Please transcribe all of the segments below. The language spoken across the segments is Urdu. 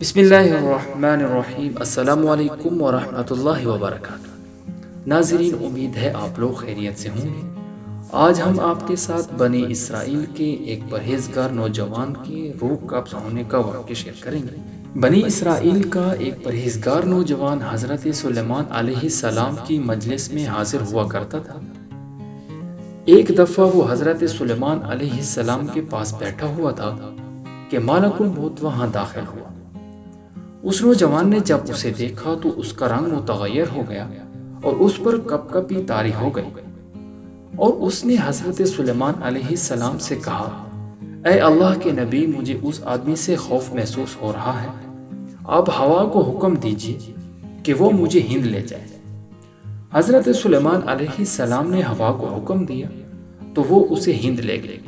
بسم اللہ الرحمن الرحیم۔ السلام علیکم ورحمۃ اللہ وبرکاتہ۔ ناظرین، امید ہے آپ لوگ خیریت سے ہوں گے۔ آج ہم آپ کے ساتھ بنی اسرائیل کے ایک پرہیزگار نوجوان کے روح قبض ہونے کا واقعہ شیئر کریں گے۔ بنی اسرائیل کا ایک پرہیزگار نوجوان حضرت سلیمان علیہ السلام کی مجلس میں حاضر ہوا کرتا تھا۔ ایک دفعہ وہ حضرت سلیمان علیہ السلام کے پاس بیٹھا ہوا تھا کہ ملک الموت وہاں داخل ہوا۔ اس نوجوان نے جب اسے دیکھا تو اس کا رنگ متغیر ہو گیا اور اس پر کپ کپی طاری ہو گئی، اور اس نے حضرت سلیمان علیہ السلام سے کہا، اے اللہ کے نبی، مجھے اس آدمی سے خوف محسوس ہو رہا ہے، آپ ہوا کو حکم دیجیے کہ وہ مجھے ہند لے جائے۔ حضرت سلیمان علیہ السلام نے ہوا کو حکم دیا تو وہ اسے ہند لے گئی۔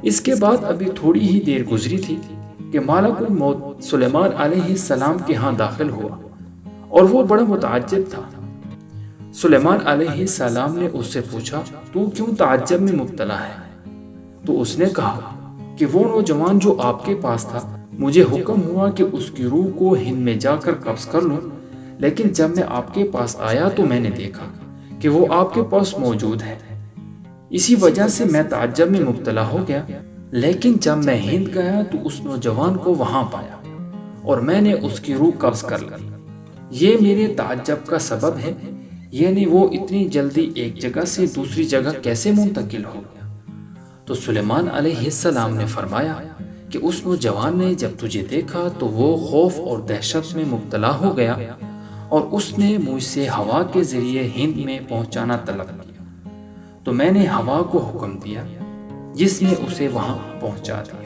اس کے بعد ابھی تھوڑی ہی دیر گزری تھی کہ ملک الموت سلیمان علیہ السلام کے ہاں داخل ہوا، اور وہ بڑا متعجب تھا۔ سلیمان علیہ السلام نے اس سے پوچھا، تو کیوں تعجب میں مبتلا ہے؟ تو اس نے کہا کہ وہ نوجوان جو آپ کے پاس تھا، مجھے حکم ہوا کہ اس کی روح کو ہند میں جا کر قبض کر لوں، لیکن جب میں آپ کے پاس آیا تو میں نے دیکھا کہ وہ آپ کے پاس موجود ہے۔ اسی وجہ سے میں تعجب میں مبتلا ہو گیا، لیکن جب میں ہند گیا تو اس نوجوان کو وہاں پایا اور میں نے اس کی روح قبض کر لی۔ یہ میرے تعجب کا سبب ہے، یعنی وہ اتنی جلدی ایک جگہ سے دوسری جگہ کیسے منتقل ہو گیا؟ تو سلیمان علیہ السلام نے فرمایا کہ اس نوجوان نے جب تجھے دیکھا تو وہ خوف اور دہشت میں مبتلا ہو گیا، اور اس نے مجھ سے ہوا کے ذریعے ہند میں پہنچانا طلب کیا، تو میں نے ہوا کو حکم دیا جس نے اسے وہاں پہنچا دیا۔